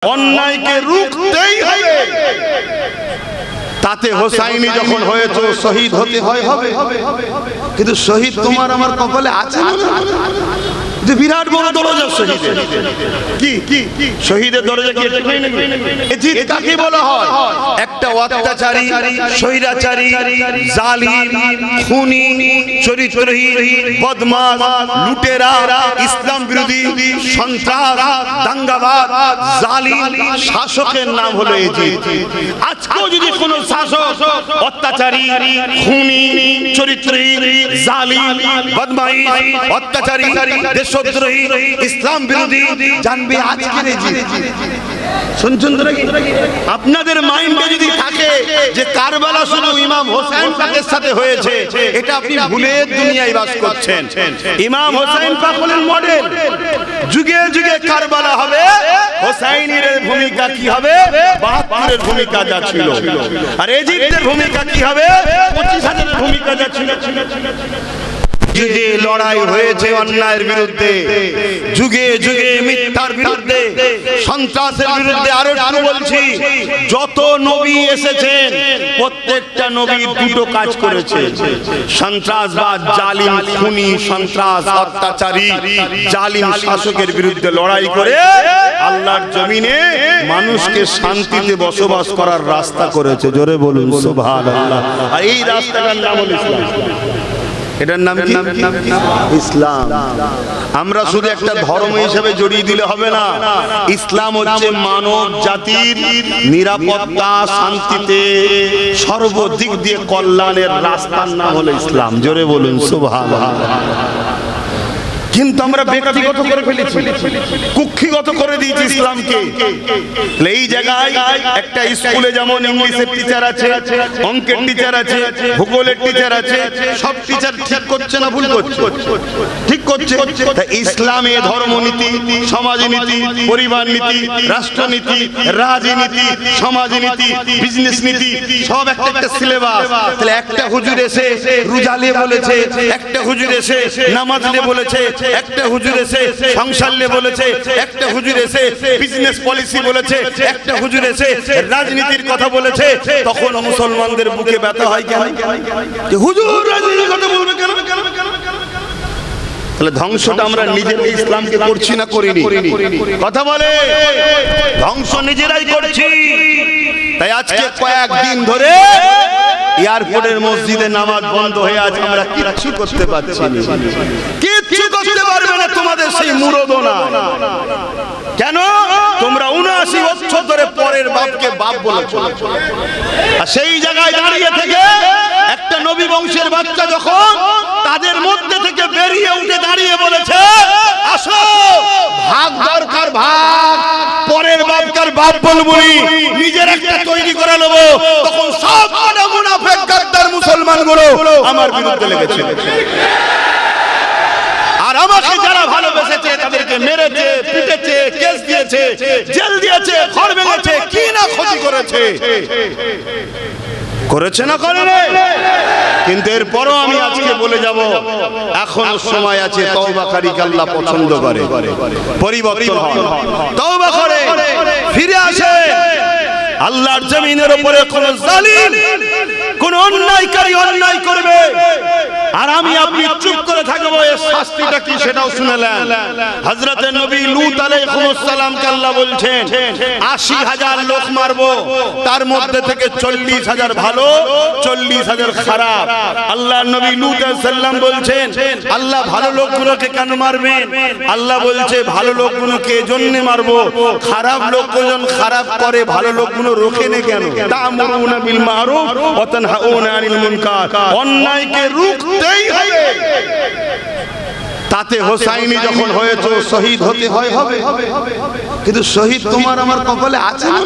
অন্যায়কে রুখতেই হবে। তাতে হোসাইনি যখন হয়েছে শহীদ হতে হয় হবে, কিন্তু শহীদ তোমার আমার কপালে আছে না? যে বিরাট বড় দরজা শহীদ, কি শহীদের দরজা কি ঠিক নাকি? এজিদ কাকে বলা হয়? একটা অত্যাচারী, স্বৈরাচারী, জালিম, খুনি, চরিত্রহীন, বদমাশ, লুটেরা, ইসলাম বিরোধী, সন্ত্রাস, দাঙ্গাবাজ, জালিম শাসকের নাম হলো এজিদ। আজকেও যদি কোনো শাসক অত্যাচারী, খুনি, চরিত্রহীন, জালিম, বদমাইশ, অত্যাচারী, দেশদ্রোহী, ইসলাম বিরোধী, জানবে আজকের এজিদ। শুনছেন তো নাকি? আপনাদের মাইন্ডে যদি থাকে যে কারবালা শুধু ইমাম হোসেন পাকের সাথে হয়েছে, এটা আপনি ভুলে দুনিয়ায় বাস করছেন। ইমাম হোসেন পাক হলেন মডেল। যুগে যুগে কারবালা হবে, হোসাইনের ভূমিকা কি হবে? ৭২-এর ভূমিকা যা ছিল। আর এজিদের ভূমিকা কি হবে? ২৫,০০০-এর ভূমিকা যা ছিল। যুগে লড়াই হয়েছে অন্যায়ের বিরুদ্ধে, যুগে যুগে মিথ্যার বিরুদ্ধে, সন্ত্রাসের বিরুদ্ধে। আরো আরো বলছি, যত নবী এসেছেন প্রত্যেকটা নবী দুটো কাজ করেছে। সন্ত্রাসবাদ, জালিম, খুনি, সন্ত্রাস, অত্যাচারী, জালিম শাসকের বিরুদ্ধে লড়াই করে আল্লাহর জমিনে মানুষকে শান্তিতে বসবাস করার রাস্তা করেছে। জোরে বলুন সুবহানাল্লাহ। আর এই রাস্তাটার নাম হলো ইসলাম। এটার নাম কি? ইসলাম। আমরা শুধু একটা ধর্ম হিসেবে জড়িয়ে দিলে হবে না। ইসলাম হচ্ছে মানব জাতির নিরাপত্তা, শান্তিতে, সর্বদিক দিয়ে কল্যাণের রাস্তার নাম হলো ইসলাম। জোরে বলুন সুবহানাল্লাহ। কিন্তু আমরা ব্যক্তিগত করে ফেলেছি, কুক্ষিগত করে দিয়েছি ইসলামকে। এই জায়গায় একটা স্কুলে যেমন ইংলিশের টিচার আছে, অঙ্কের টিচার আছে, ভূগোলের টিচার আছে, সব টিচার ঠিক করছে না ভুল করছে? ঠিক করছে। তা ইসলামে ধর্মনীতি, সমাজনীতি, পরিবার নীতি, রাষ্ট্রনীতি, রাজনীতি, সমাজনীতি, বিজনেস নীতি সব একটা একটা সিলেবাস। তাহলে একটা হুজুর এসে রোজালে বলেছে, একটা হুজুর এসে নামাজলে বলেছে, একটা হুজুর এসে সংসারলে বলেছে, একটা হুজুর এসে বিজনেস পলিসি বলেছে, একটা হুজুর এসে রাজনীতির কথা বলেছে। তখন মুসলমানদের বুকে ব্যথা হয় কেন? যে হুজুর রাজনীতির কথা বলবে কেন? তাহলে ধ্বংসটা আমরা নিজেরা ইসলামকে করছি না করিনি? কথা বলে, ধ্বংস নিজেরাই করছি। তাই আজকে কয়েকদিন ধরে এয়ারপোর্টের মসজিদে নামাজ বন্ধ হয়ে আছে, আমরা কিচ্ছু করতে পারছি না। কিচ্ছু করতে পারবে না তোমাদের সেই মুরদনা। কেন? তোমরা ৭৯ বছর ধরে পরের বাপকে বাপ বলেছো। আর সেই জায়গায় দাঁড়িয়ে থেকে একটা নবী বংশের বাচ্চা যখন তাদের মধ্যে থেকে বেরিয়ে উঠে দাঁড়িয়ে বলেছে, আসো ভাগ দরকার ভাগ, পরের বাপকার বাপ বলবো, নিজের একটা তৈরি করে নেবো, তখন সব মুনাফিক গাদ্দার মুসলমানগুলো আমার বিরুদ্ধে লেগেছে। আর আমাকে যারা ভালোবেসেছে তাদেরকে মেরেছে, পিটেছে, কেস দিয়েছে, জেল দিয়েছে, ঘর ভেঙেছে, কি না ক্ষতি করেছে। করেছে না করে? কিন্তু এরপরও আমি আজকে বলে যাব, এখনো সময় আছে। তওবাকারীকে আল্লাহ পছন্দ করে, পরিবর্তন হয়, তওবা করে ফিরে আসে। আল্লাহর জমিনের উপরে কোন জালিম, কোন অন্যায়কারী অন্যায় করবে আর আমি আপনি চুপ করে থাকবো, এর শাস্তিটা কি সেটাও শুনলেন। হযরত নবী লূত আলাইহিস সালামকে আল্লাহ বলছেন ৮০,০০০ লোক মারবো, তার মধ্যে থেকে ৪০,০০০ ভালো, ৪০,০০০ খারাপ। আল্লাহর নবী লূত আলাইহিস সালাম বলছেন, আল্লাহ ভালো লোকগুলোকে কেন মারবেন? আল্লাহ বলছে ভালো লোকগুলোকে এজন্য মারবো, খারাপ লোকজন খারাপ করে, ভালো লোকগুলো রোখে না কেন? তা'মুরুনা বিল মারুফ ওয়া তানহাউনা আনিল মুনকার। অন্যায়কে রুখতেই হবে। তাতে হোসাইনি যখন হয়েছে শহীদ হতে হয় হবে, কিন্তু শহীদ তোমার আমার কপালে আছে না?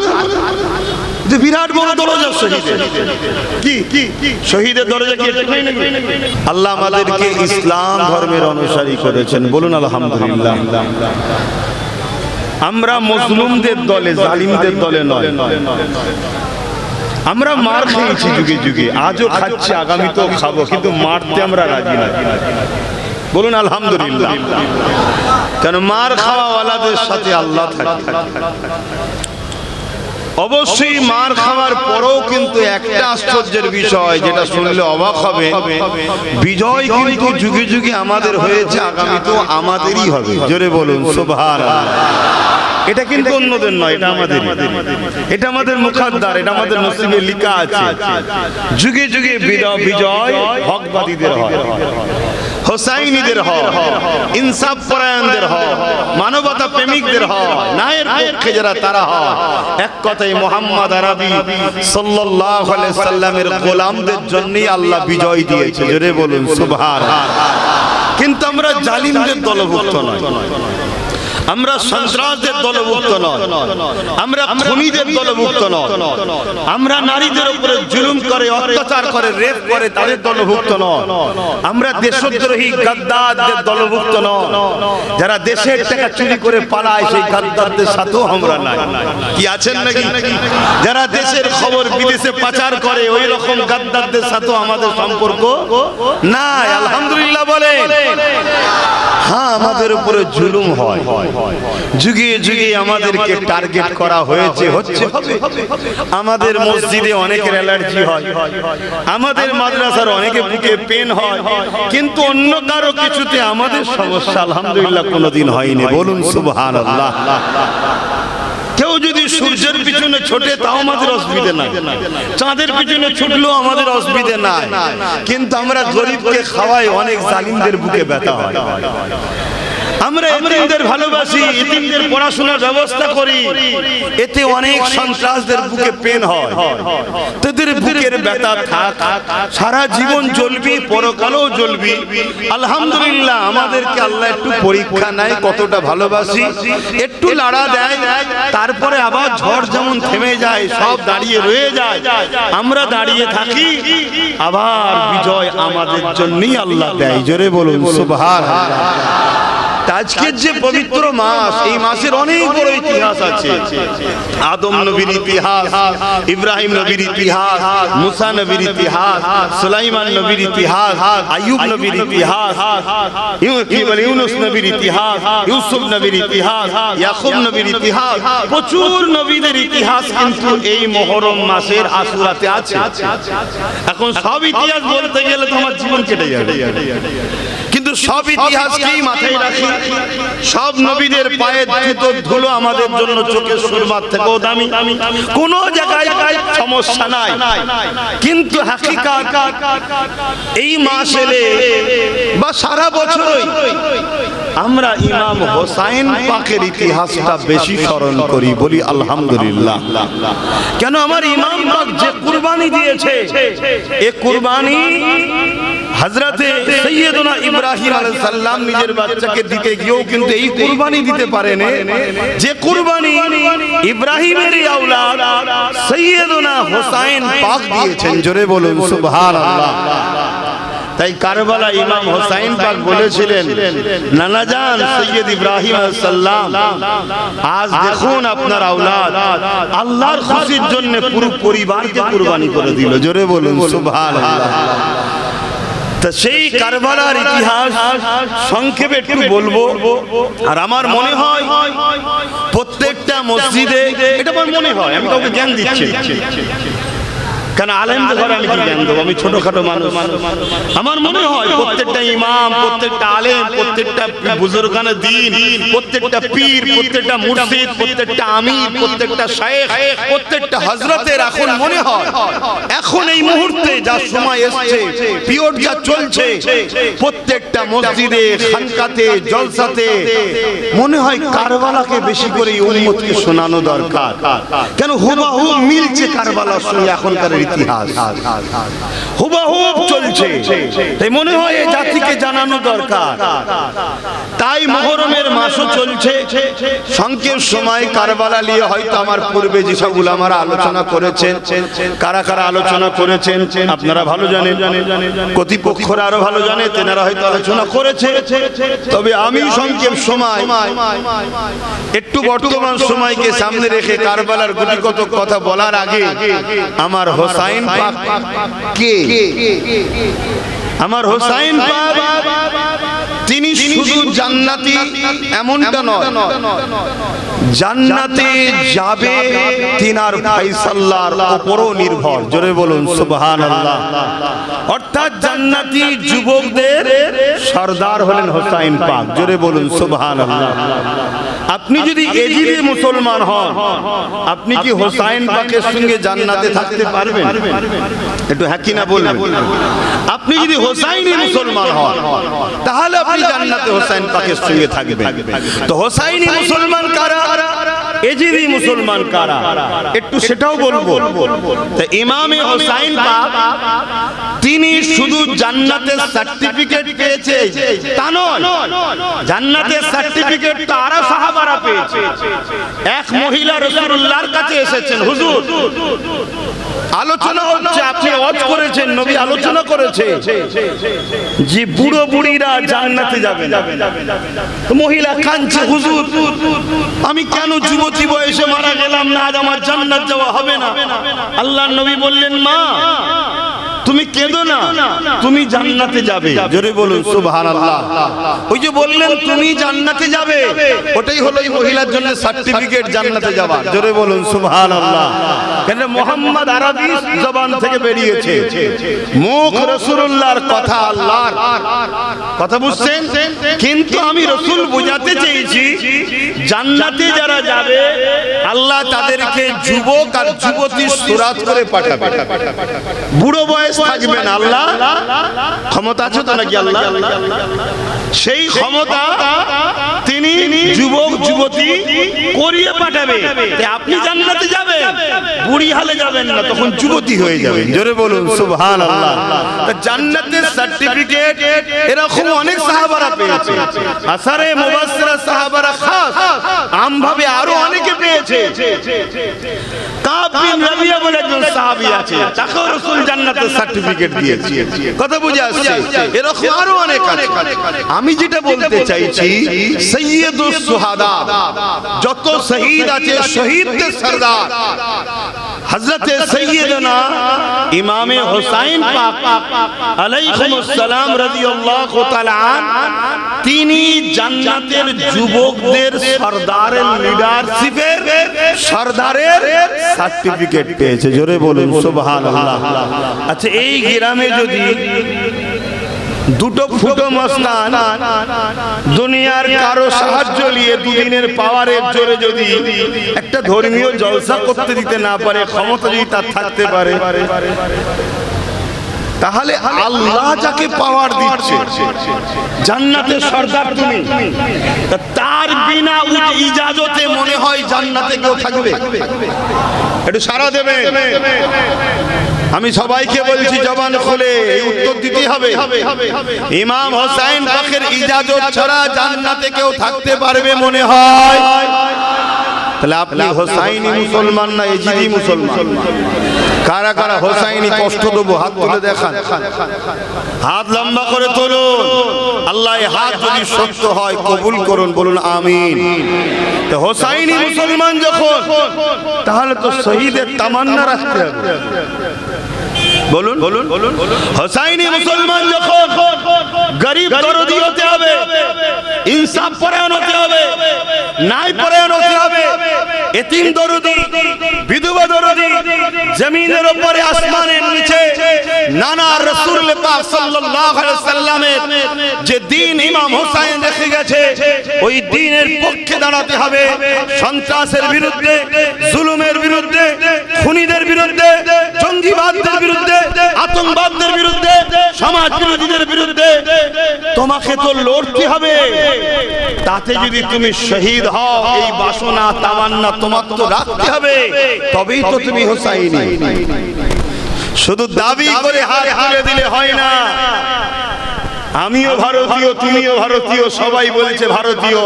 যে বিরাট বড় দরজা শহীদের, কি শহীদের দরজা কি ঠিক নাকি? আল্লাহ আমাদেরকে ইসলাম ধর্মের অনুসারী করেছেন, বলুন আলহামদুলিল্লাহ। আমরা মুসলিমদের দলে, জালিমদের দলে নয়। আমরা মার খেয়েছি যুগে যুগে, আজও খাচ্ছি, আগামীতেও খাবো, কিন্তু মারতে আমরা রাজি না। বলুন আলহামদুলিল্লাহ। কেন মার খাওয়াওয়ালাদের সাথে আল্লাহ থাকে। অবশ্যই মার খাওয়ার পরেও কিন্তু একটা আশ্চর্যের বিষয় যেটা শুনলে অবাক হবে, বিজয় কিন্তু যুগে যুগে আমাদের হয়েছে, আগামী তো আমাদেরই হবে। জোরে বলুন সুবহানাল্লাহ। এটা কিন্তু অন্যদের নয়, এটা আমাদের, এটা আমাদের মুখাদ্দার, এটা আমাদের নসিবে লেখা আছে। যুগে যুগে বিজয় হকবাদীদের হয়, হোসাইনিদের হয়, ইনসাফ পরায়ণদের হয়, মানবতা প্রেমিকদের হয়, ন্যায়ের পক্ষে যারা তারা হয়। এক কথায় মুহাম্মদ আরবি সাল্লাল্লাহু আলাইহি সাল্লামের গোলামদের জন্যই আল্লাহ বিজয় দিয়েছে। জোরে বলুন সুবহানাল্লাহ। কিন্তু আমরা জালিমদের দলভুক্ত নয়, আমরা সন্ত্রাসদের দলভুক্ত নয়, আমরা খুনিদের দলভুক্ত নয়, আমরা নারীদের উপরে জুলুম করে, অত্যাচার করে, রেপ করে তাদের দলভুক্ত নয়, আমরা দেশদ্রোহী গাদ্দারদের দলভুক্ত নয়, যারা দেশের টাকা চুরি করে পালায় সেই গাদ্দারদের সাথেও আমরা নাই। কি আছেন নাকি? যারা দেশের খবর বিদেশে পাচার করে ওই রকম গাদ্দারদের সাথেও আমাদের সম্পর্ক নাই। আলহামদুলিল্লাহ বলেন। হ্যাঁ, আমাদের উপরে জুলুম হয়, যুগে যুগে আমাদেরকে টার্গেট করা হয়েছে, হচ্ছে। আমাদের মসজিদে অনেকের অ্যালার্জি হয়, আমাদের মাদ্রাসার অনেকে বুকে পেন হয়, কিন্তু অন্য কারো কিছুতে আমাদের সমস্যা আলহামদুলিল্লাহ কোনোদিন হয়নি। বলুন সুবহানাল্লাহ। কেউ যদি সূর্যের পিছনে ছোটে তাও আমাদের অসুবিধা নাই, চাঁদের পিছনে ছুটলেও আমাদের অসুবিধা নাই, কিন্তু আমরা গরিবকে খাওয়াই, অনেক জালিমদের বুকে ব্যথা হয়। আমরা এতিমদের ভালোবাসি, এতিমদের পড়াশোনার ব্যবস্থা করি, এতে অনেক সন্ত্রাসদের বুকে পেন হয়। তাদের বুকের ব্যথা থাক, সারা জীবন জ্বলবি, পরকালেও জ্বলবি। আলহামদুলিল্লাহ, আমাদেরকে আল্লাহ একটু পরীক্ষা নেয় কতটা ভালোবাসি, একটু লাড়া দেয়, তারপরে আবার ঝড় যেমন থেমে যায়, সব দাঁড়িয়ে রয়ে যায়, আমরা দাঁড়িয়ে থাকি, আবার বিজয় আমাদের জন্যই আল্লাহ দেয়। জোরে বলুন সুবহানাল্লাহ। আজকের যে পবিত্র মাস, এই মাসের অনেক বড় ইতিহাস আছে। আদম নবীর ইতিহাস, ইব্রাহিম নবীর ইতিহাস, মুসা নবীর ইতিহাস, সুলাইমান নবীর ইতিহাস, আইয়ুব নবীর ইতিহাস, ইউনুস নবীর ইতিহাস, ইউসুফ নবীর ইতিহাস, ইয়াকুব নবীর ইতিহাস, প্রচুর নবীদের ইতিহাস কিন্তু এই মুহররম মাসের আশুরাতে আছে। এখন সব ইতিহাস বলতে গেলে তো আমার জীবন কেটে যাবে, কিন্তু সব ইতিহাসকেই মাথায় রাখি। সব নবীদের পায়ের জুতোর ধুলো আমাদের জন্য চোখের সুরমার থেকেও দামি, কোনো জায়গায় সমস্যা নাই। কিন্তু হাকিকাত এই মাস এলে বা সারা বছরই আমরা ইমাম হোসাইন পাকের ইতিহাসটা বেশি স্মরণ করি, বলি আলহামদুলিল্লাহ। কেন? আমার ইমাম পাক যে কুরবানি দিয়েছে, এ কুরবানি হযরতে সাইয়্যিদুনা ইব্রাহিম আলাইহিস সালাম নিজের বাচ্চাকে দিতে গিয়েও কিন্তু এই কুরবানি দিতে পারেন, যে কুরবানি ইব্রাহিমের আওলাদ সাইয়্যিদুনা হোসাইন পাক দিয়েছেন। জোরে বলুন সুবহানাল্লাহ। তাই কারবালা ইমাম হোসাইন পাক বলেছিলেন, নানা জান সৈয়দ ইব্রাহিম আলাইহিস সালাম, আজ দেখুন আপনার আওলাদ আল্লাহর খুশির জন্য পুরো পরিবারকে কুরবানি করে দিল। জোরে বলুন সুবহানাল্লাহ। সেই কারবালার ইতিহাস সংক্ষেপে একটু বলবো। আর আমার মনে হয় প্রত্যেকটা মসজিদে, এটা আমার মনে হয়, আমি কাউকে জ্ঞান দিচ্ছি, কেন আলেমদের ঘরে আমি কি জ্ঞান দেবো, আমি ছোটখাটো মানুষ। আমার মনে হয় প্রত্যেকটা ইমাম, প্রত্যেকটা আলেম, প্রত্যেকটা বুজুর্গানে দ্বীন, প্রত্যেকটা পীর, প্রত্যেকটা মুর্শিদ, প্রত্যেকটা আমির, প্রত্যেকটা শায়েখ, প্রত্যেকটা হযরতের এখন মনে হয়, এখন এই মুহূর্তে যা সময় এসেছে, পিরিয়ড যা চলছে, প্রত্যেকটা মসজিদে, খানকাতে, জলসাতে মনে হয় কারবালাকে বেশি করে এই উম্মতকে শোনানো দরকার। কেন? হুবহু মিলছে কারবালার সঙ্গে এখনকার ইতিহাস, হুবহুব চলছে, তাই মনে হয় এই জাতিকে জানানো দরকার। তাই মুহররমের মাসও চলছে, সংক্ষেপ সময় কারবালা নিয়ে হয়তো আমার পূর্বে যেসব উলামারা আলোচনা করেছেন, কারা কারা আলোচনা করেছেন আপনারা ভালো জানেন, কর্তৃপক্ষরা আরো ভালো জানে, তেনারা হয়তো আলোচনা করেছে। তবে আমি সংক্ষেপ সময় একটু বর্তমান সময়কে সামনে রেখে কারবালার গুটিকত কথা বলার আগে আমার হোসাইন পাক কে, আমার হোসাইন পাক শুধু জান্নাতি এমনটা নয়, জান্নাতে যাবে তিনার ফায়সালার উপরও নির্ভর। জোরে বলুন সুবহানাল্লাহ। অর্থাৎ জান্নাতি যুবকদের সরদার হলেন হোসাইন পাক। জোরে বলুন সুবহানাল্লাহ। আপনি যদি এজিদি মুসলমান হন, আপনি কি হোসাইন পাকের সঙ্গে জান্নাতে থাকতে পারবেন? একটু হ্যাঁ কি না বলবেন। আপনি যদি হোসাইনি মুসলমান হন, তাহলে আপনি জান্নাতে হোসাইন পাকের সঙ্গে থাকবেন। তো হোসাইনি মুসলমান কারা, এজিদি মুসলমান কারা, একটু সেটাও বলবো। তো ইমামে হোসাইন পাক তিনি শুধু জান্নাতের সার্টিফিকেট পেয়েছে তা নয়, জান্নাতের সার্টিফিকেট তো আরো সাহাবারা পেয়েছে। এক মহিলা রাসূলুল্লাহর কাছে এসেছেন, হুজুর আলোচনা হচ্ছে, আপনি ওয়াজ করেছেন, নবী আলোচনা করেছে যে বুড়ো বুড়িরা জান্নাতে যাবে। মহিলা কাঁদছে, হুজুর আমি কেন যুবতী বয়সে মারা গেলাম না, আজ আমার জান্নাত যাওয়া হবে না। আল্লাহর নবী বললেন, মা তুমি কেঁদো না, তুমি জান্নাতে যাবে। জোরে বলুন সুবহানাল্লাহ। ওই যে বললেন তুমি জান্নাতে যাবে, ওটাই হলো এই মহিলার জন্য সার্টিফিকেট জান্নাতে যাওয়া। জোরে বলুন সুবহানাল্লাহ। কেন মুহাম্মদ আরবি জবান থেকে বেরিয়েছে, মুখ রাসূলুল্লাহর কথা আল্লাহর কথা, বুঝছেন? কিন্তু আমি রাসূল বোঝাতে চেয়েছি জান্নাতে যারা যাবে আল্লাহ তাদেরকে যুবক আর যুবতীর সুরাত করে পাঠাবে। বুড়ো বয়স থাকবে না, আল্লাহ ক্ষমতা আছে তো নাকি? আল্লাহ সেই ক্ষমতা তিনি যুবক যুবতী করিয়ে পাঠাবে। আপনি জান্নাতে যাবেন, বুড়ি হালে যাবেন না, তখন যুবতী হয়ে যাবেন। জোরে বলুন সুবহানাল্লাহ। জান্নাতের সার্টিফিকেট এরকম অনেক সাহাবারা পেয়েছে, আসারে মুবাশশিরা সাহাবারা খাস আমভাবে আরো অনেকে পেয়েছে। কাব বিন রাবিয়া বলে একজন সাহাবী আছে, তাকে রাসূল জান্নাতের সার্টিফিকেট দিয়েছে। কথা বুঝে আসছে? এরকম আরো অনেক আছে। আমি যেটা বলতে চাইছি, সাইয়্যিদুস শুহাদা, যত শহীদ আছে শহীদদের সরদার হযরতে সাইয়্যিদনা ইমামে হোসাইন পাক আলাইহিমুস সালাম রাদিয়াল্লাহু তাআলা তিনি জান্নাতের যুবকদের সরদারের লিডারশিপের সরদারের সার্টিফিকেট পেয়েছে। জোরে বলুন সুবহানাল্লাহ। আচ্ছা, এই গ্রামে যদি দুটো ফুটো মস্তান দুনিয়ার কারো সাহায্য নিয়ে দুদিনের পাওয়ারের জোরে যদি একটা ধর্মীয় জলসা করতে দিতে না পারে, ক্ষমতা যদি তার থাকতে পারে, তাহলে আল্লাহ যাকে পাওয়ার দিচ্ছে জান্নাতের সরদার তুমি, তার বিনা ইজাজতে মনে হয় জান্নাতে কেউ থাকবে? একটু সাড়া দেবে। আমি সবাইকে বলছি জবান খুলে এই উত্তর দিতে হবে। ইমাম হোসাইন পাকের ইজাজত ছাড়া জান্নাতে কেউ থাকতে পারবে মনে হয়? তাহলে আপনি হোসাইনি মুসলমান না এজিদি মুসলমান? কারা কারা হোসাইনি কষ্ট দেবো হাত তুলে দেখান, হাত লম্বা করে তুলুন। আল্লাহ এই হাত যদি সত্য হয় কবুল করুন, বলুন আমিন। তো হোসাইনি মুসলমান যখন, তাহলে তো শহীদের তামান্না রাখতে হবে। বলুন বলুন। হোসাইনি মুসলমান যখন, গরিব দরদি হতে হবে, ইনসাফ পরায়ণ হতে হবে, ন্যায় পরায়ণ হতে হবে, এতিম দরদি, বিধবা দরদি, জমিনের উপরে আসমানের নিচে নানা রাসূল পাক সাল্লাল্লাহু আলাইহি ওয়াসাল্লামের যে দ্বীন ইমাম হোসাইন রেখে গেছে, ওই দ্বীনের পক্ষে দাঁড়াতে হবে। সন্ত্রাসের বিরুদ্ধে, জুলুমের বিরুদ্ধে, খুনিদের বিরুদ্ধে, জঙ্গিবাদদের বিরুদ্ধে, আতঙ্কবাদদের বিরুদ্ধে, সমাজ বিরোধীদের বিরুদ্ধে তোমাকে তো লড়তে হবে। তাতে যদি তুমি শহীদ হও, এই বাসনা তামান্না তোমার তো রাখতে হবে, তবেই তো তুমি হোসাইনি। শুধু দাবি করে হাত তুলে দিলে হয় না। আমিও ভারতীয়, তুমিও ভারতীয়, সবাই বলছে ভারতীয়,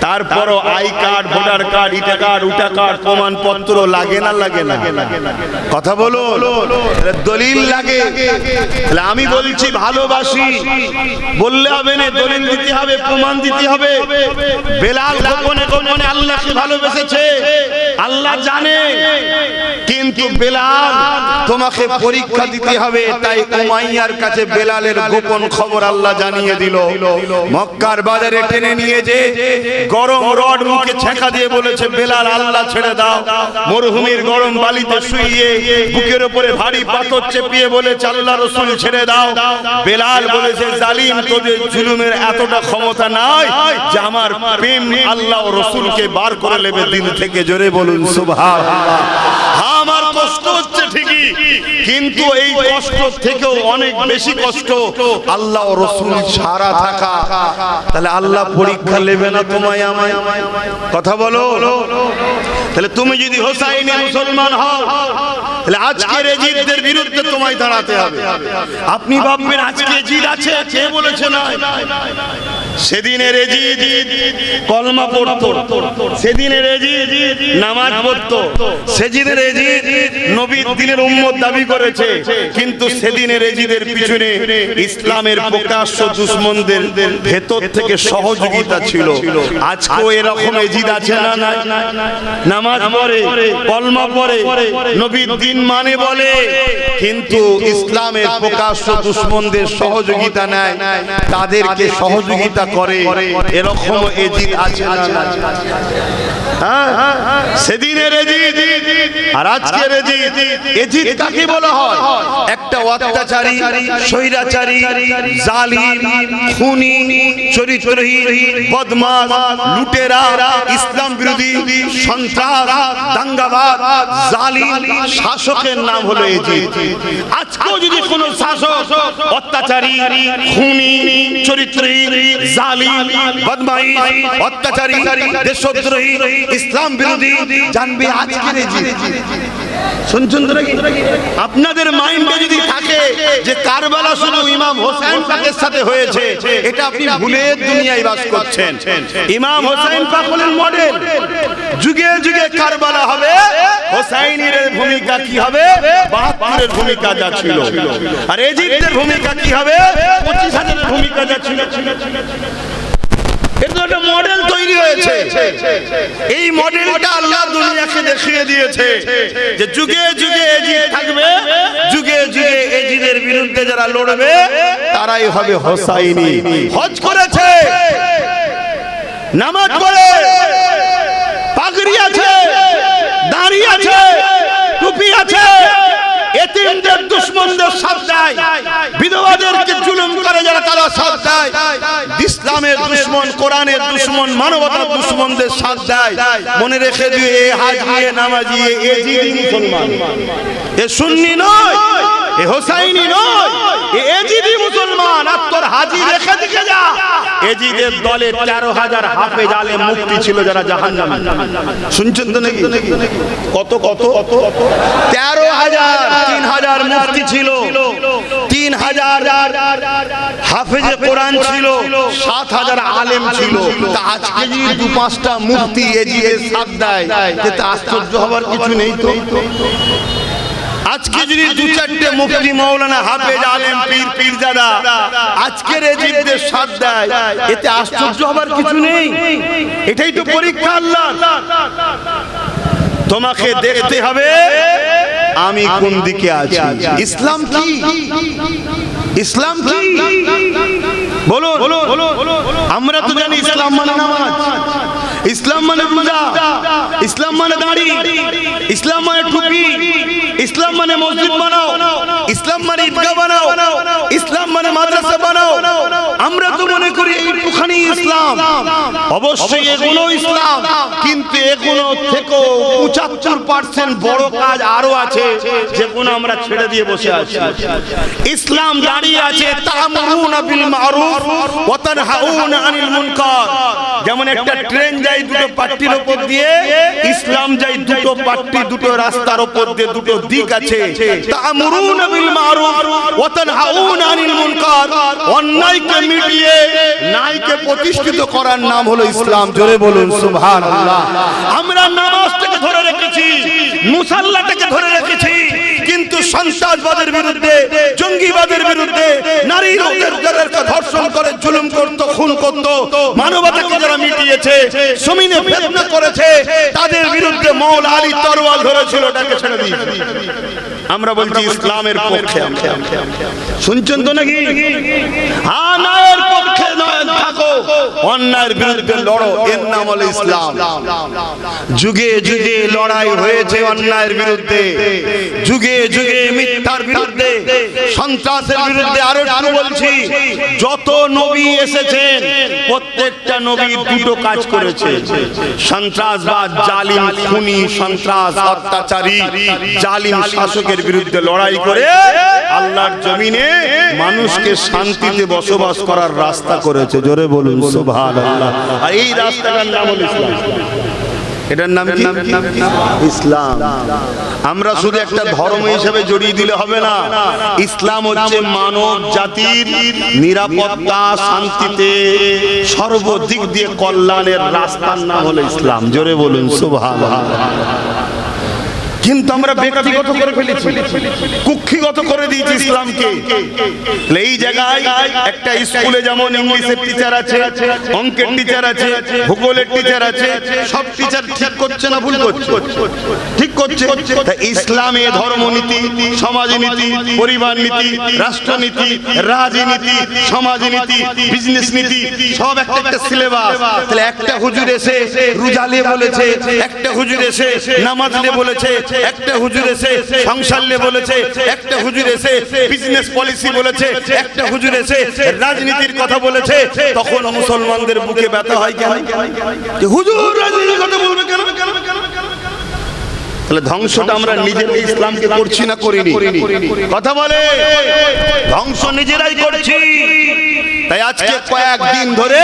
তারপরও আই কার্ড, ভোটার কার্ড, ইটা কার্ড, উটা কার্ড, প্রমাণপত্র লাগে না? লাগে না? কথা বলো, দলিল লাগে। আমি বলছি ভালোবাসি বললে হবে না, দলিল দিতে হবে, প্রমাণ দিতে হবে। বেলাল গোপনে গোপনে আল্লাহকে ভালোবেসেছে, আল্লাহ জানে, কিন্তু বেলাল তোমাকে পরীক্ষা দিতে হবে। তাই উমাইয়ার কাছে বেলালের গোপন গোপন খবর আল্লাহ জানিয়ে দিল। মক্কার বাজারে টেনে নিয়ে যে গরম রড মুখে ছেঁকা দিয়ে বলেছে, বেলাল আল্লাহ ছেড়ে দাও। মরুভূমির গরম বালিতে শুইয়ে বুকের উপরে ভারী পাথর চেপিয়ে বলেছে, আল্লাহ রাসূল ছেড়ে দাও। বেলাল বলেছে, জালিম, তোদের জুলুমের এতটা ক্ষমতা নাই যে আমার প্রেম আল্লাহ ও রাসূলকে বার করে নেবে দিল থেকে। জোরে বলুন সুবহানাল্লাহ। হ্যাঁ, আমার কষ্ট হচ্ছে ঠিকই, কিন্তু এই কষ্ট থেকেও অনেক বেশি কষ্ট আল্লাহ ও রাসূল ছাড়া থাকা। তাহলে আল্লাহ পরীক্ষা নেবে না তোমায় আমায়? কথা বলো। তাহলে তুমি যদি হোসাইনি মুসলমান হও, তাহলে আজকের এজিদদের বিরুদ্ধে তোমায় দাঁড়াতে হবে। আপনি ভাববেন আজকে এজিদ আছে, কে বলেছে না? সেদিনের এজিদ কলমা পড়তো, সেদিনের এজিদ নামাজ পড়তো, সেদিনের এজিদ নবীর দিনের উম্মত দাবি করেছে, কিন্তু সেদিনের এজিদের পিছনে ইসলামের প্রকাশ্য দুশমনদের ভেতর থেকে সহযোগিতা ছিল। আজকেও এরকম এজিদ আছে না? নামাজ পড়ে, কলমা পড়ে, নবীর দিন মানে বলে, কিন্তু ইসলামের প্রকাশ্য দুশমনদের সহযোগিতা নেয়, তাদেরকে সহযোগিতা করে। এরকম এজিদ আছে না? সেদিনের এজিদ আর আজকের এজিদ। এজিদ কাকে বলা হয়? একটা অত্যাচারী, স্বৈরাচারী, জালিম, খুনি, চরিত্রহীন, বদমাশ, লুটেরা, ইসলাম বিরোধী, সন্ত্রাস, দাঙ্গাবাজ, জালিম শাসকের নাম হলো এজিদ। আজকেও যদি কোনো শাসক অত্যাচারী, খুনি, চরিত্রহীন, জালিম, বদমাইশ, অত্যাচারী, দেশদ্রোহী, ইসলাম বিরোধী, জানবে আজকের এজিদ। শুনছেন তো নাকি? আপনাদের মাইন্ডে যদি থাকে যে কারবালা শুধু ইমাম হোসেন পাকের সাথে হয়েছে, এটা আপনি ভুলে দুনিয়ায় বাস করছেন। ইমাম হোসেন পাক হলেন মডেল। যুগে যুগে কারবালা হবে, হোসাইনের ভূমিকা কি হবে? ৭২-এর ভূমিকা যা ছিল। আর এজিদের ভূমিকা কি হবে? ২৫,০০০-এর ভূমিকা যা ছিল। এটা একটা মডেল তৈরি হয়েছে। এই মডেলটা আল্লাহ দুনিয়াকে দেখিয়ে দিয়েছে যে যুগে যুগে এজিদ থাকবে, যুগে যুগে এজিদের বিরুদ্ধে যারা লড়বে তারাই হবে হোসাইনি। হজ করেছে, নামাজ পড়ে, পাগড়ি আছে, দাড়ি আছে, টুপি আছে, এতিমদের দুশমনদের সাথ দেয়, বিধবাদেরকে জুলুম করে যারা তারা সাথ দেয়, ইসলামের দুশমন, কোরআনের দুশমন, মানবতার দুশমনদের সাথ দেয়। মনে রেখে দিয়ে এ হাজি, এ নামাজি, এ এজিদি মুসলমান, এ সুন্নি নয়, এ হোসাইনি নয়, এ এজিদি মুসলমান। আর তোর হাজি রেখে দিকে যা, এজিদের দলে ১৩,০০০ হাফেজ আলেম মুফতি ছিল যারা জাহান্নামী। শুনছেন তো নাকি? কত কত ১৩,০০০, ৩,০০০ মুফতি ছিল, ৩,০০০ হাফেজে কোরআন ছিল, ৭,০০০ আলেম ছিল। তা আজকে যদি ২-৫টা মুফতি এজিদের সাথ দেয়, এতে আশ্চর্য হবার কিছু নেই তো। আজকে যদি ২-৪টে মুফতি, মাওলানা, হাফেজ, আলেম, পীর, পীরজাদা আজকের এজিদদের সাথ দেয়, এতে আশ্চর্য হবার কিছু নেই। এটাই তো পরীক্ষা আল্লাহ। তোমাকে দেখতে হবে আমি কোন দিকে আছি। ইসলাম কি? ইসলাম কি? বলো। আমরা তো জানি ইসলাম মানে নামাজ, ইসলাম মানে রোজা, ইসলাম মানে দাড়ি, ইসলাম মানে টুপি, ইসলাম মানে মসজিদ বানাও, ইসলাম মানে ঈদগাহ বানাও, ইসলাম মানে মাদ্রাসা বানাও। আমরা তো মনে করি এইটুখানি ইসলাম। অবশ্যই এগুলো ইসলাম, কিন্তু এগুলো থেকেও ৭৫% বড় কাজ আরো আছে, যেগুলো আমরা ছেড়ে দিয়ে বসে আছি। ইসলাম দাঁড়িয়ে আছে তা'মুরুনা বিল মা'রুফ ওয়া তানহাউনা আনিল মুনকার। যেমন একটা ট্রেন যায় দুটো পাট্টির উপর দিয়ে, ইসলাম যায় দুটো পাট্টি, দুটো রাস্তার উপর দিয়ে, দুটো দিক আছে। তা'মুরুনা বিল মা'রুফ ওয়া তানহাউনা আনিল মুনকার। অন্যায়কে মিটিয়ে ন্যায়কে প্রতিষ্ঠিত করার নাম হলো ইসলাম। জোরে বলুন সুবহানাল্লাহ। আমরা নামাজটাকে ধরে রেখেছি, মুসাল্লাটাকে ধরে রেখেছি, কিন্তু সন্ত্রাসবাদের বিরুদ্ধে, জঙ্গিবাদের বিরুদ্ধে, নারীদেরকে ধর্ষণ করে জুলুম করত, খুন করত, মানবতাকে যারা মিটিয়েছে, জমিনে ফিতনা করেছে, তাদের বিরুদ্ধে মওলা আলী তরোয়াল ধরেছিল, তাকে ছেড়ে দিয়েছে। আমরা বলছি ইসলামের পক্ষে। শুনছেন তো নাকি? অন্যায়ের পক্ষে নয় থাকো, অন্যায়ের বিরুদ্ধে লড়ো, এর নাম হলো ইসলাম। যুগে যুগে লড়াই হয়েছে অন্যায়ের বিরুদ্ধে, যুগে যুগে মিথ্যার বিরুদ্ধে, সন্ত্রাসের বিরুদ্ধে। আরো একটু বলছি, যত নবী এসেছেন প্রত্যেকটা নবী দুটো কাজ করেছে। সন্ত্রাসবাদ, জালিম খুনি, সন্ত্রাস অত্যাচারী জালিম শাসকের বিরুদ্ধে লড়াই করে আল্লাহর জমিনে মানুষকে শান্তিতে বসবাস করার রাস্তা করেছে। জোরে বলুন সুবহানাল্লাহ। আর এই রাস্তাটার নাম হলো ইসলাম। এটার নাম কি? ইসলাম। আমরা শুধু একটা ধর্ম হিসেবে জড়িয়ে দিলে হবে না। ইসলাম হচ্ছে মানব জাতির নিরাপত্তা, শান্তিতে সর্বদিক দিয়ে কল্যাণের রাস্তার নাম হলো ইসলাম। জোরে বলুন সুবহানাল্লাহ। কিন্তু আমরা ব্যক্তিগত করে ফেলেছি, কুক্ষিগত করে দিয়েছি ইসলামকে। এই জায়গায় একটা স্কুলে যেমন ইংলিশের টিচার আছে, অঙ্কের টিচার আছে, ভূগোলের টিচার আছে, সব টিচার ঠিক করছে না ভুল করছে? ঠিক করছে। ইসলামে ধর্মনীতি, সমাজনীতি, পরিবার নীতি, রাষ্ট্রনীতি, রাজনীতি, সমাজনীতি, বিজনেস নীতি সব একটা একটা সিলেবাস। তাহলে একটা হুজুর এসে রোজালে বলেছে, একটা হুজুর এসে নামাজলে বলেছে, একটা হুজুর এসে সংসার নিয়ে বলেছে, একটা হুজুর এসে বিজনেস পলিসি বলেছে, একটা হুজুর এসে রাজনীতির কথা বলেছে। তখন মুসলমানদের বুকে ব্যথা হয় কেন? যে হুজুর রাজনীতির কথা বলবে কেন? তাহলে ধ্বংসটা আমরা নিজের ইসলামকে করছি না করিনি? কথা বলে, ধ্বংস নিজেরাই করছি। তাই আজকে কয়েকদিন ধরে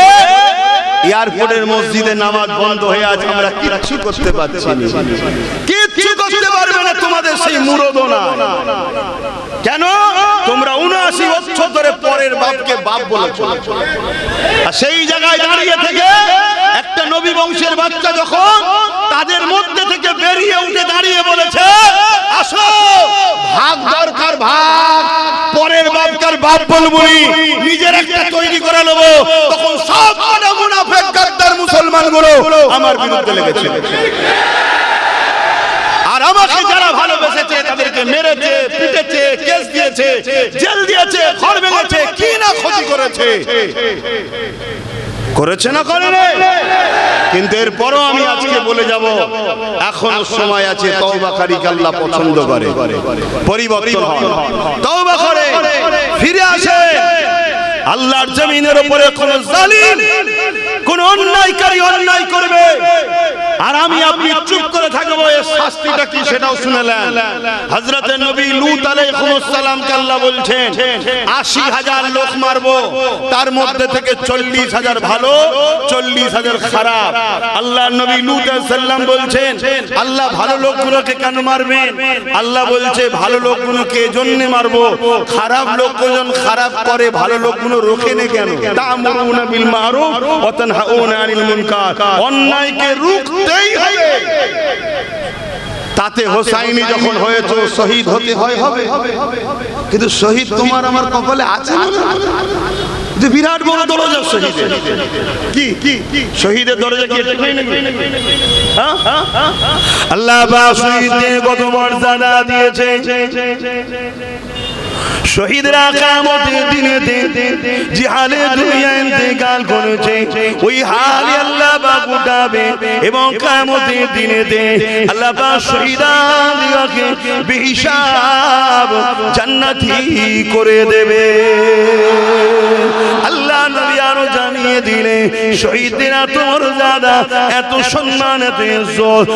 এয়ারপোর্টের মসজিদে নামাজ বন্ধ হয়ে আছে, আমরা কিচ্ছু করতে পারছি না। কিচ্ছু করতে পারবে না তোমাদের সেই মুরদও না। কেন? তোমরা 79 বছর ধরে পরের বাপকে বাপ বলেছো। আর সেই জায়গায় দাঁড়িয়ে থেকে একটা নবী বংশের বাচ্চা যখন তাদের মধ্যে থেকে বেরিয়ে উঠে দাঁড়িয়ে বলেছে, আসো ভাগ দরকার ভাগ, পরের বাপকার বাপ বলবই, নিজের একটা তৈরি করে নেবো, তখন সব মুনাফিক গাদ্দার মুসলমানগুলো আমার বিরুদ্ধে লেগেছে। আর আমাকে যারা ভালোবেসেছে তাদেরকে মেরেছে, পিটেছে, কেস দিয়েছে, জেল দিয়েছে, ঘর ভেঙেছে, কি না ক্ষতি করেছে। করেছে না করেনি? কিন্তু এরপরও আমি আজকে বলে যাব, এখনো সময় আছে। তওবাকারীকে আল্লাহ পছন্দ করে, পরিবর্তন হয়, তওবা করে ফিরে আসে। আল্লাহর জমিনের উপরে কোন জালিম, কোন অন্যায়কারী অন্যায় করবে আর আমি আপনি চুপ করে থাকবো, এর শাস্তিটা কি সেটাও শুনলেন। হযরতে নবী লূত আলাইহিস সালামকে আল্লাহ বলছেন ৮০,০০০ লোক মারবো, তার মধ্যে থেকে ৪০,০০০ ভালো, ৪০,০০০ খারাপ। আল্লাহ নবী লূত আলাইহিস সালাম বলছেন, আল্লাহ ভালো লোকগুলোকে কেন মারবেন? আল্লাহ বলছে ভালো লোকগুলোকে এজন্য মারবো, খারাপ লোকজন খারাপ করে, ভালো লোকগুলো রোখেনে কেন? তা'মুরুনা বিল মা'রুফ ওয়া তানহাউনা আনিল মুনকার। অন্যায়কে রুখতেই হবে। তাতে হোসাইনি যখন হয়েছে শহীদ হতে হয় হবে, কিন্তু শহীদ তোমার আমার কপালে আছে না? যে বিরাট বড় দরজা শহীদের। কি শহীদের দরজা কি এটা নেই নাকি? আল্লাহ পাক শহীদদের কত মর্যাদা দিয়েছে। শহীদরা কিয়ামতের দিনেতে জিহাদে দুনিয়া ইন্তেকাল করেছে, ওই হালে আল্লাহ পাক উঠাবে এবং কিয়ামতের দিনেতে আল্লাহ পাক শহীদদেরকে বেহিসাব জান্নাতি করে দেবে। আল্লাহ নবী আরো জানিয়ে দিলে শহীদদের এত মর্যাদা, এত সম্মান, এত ইজ্জত।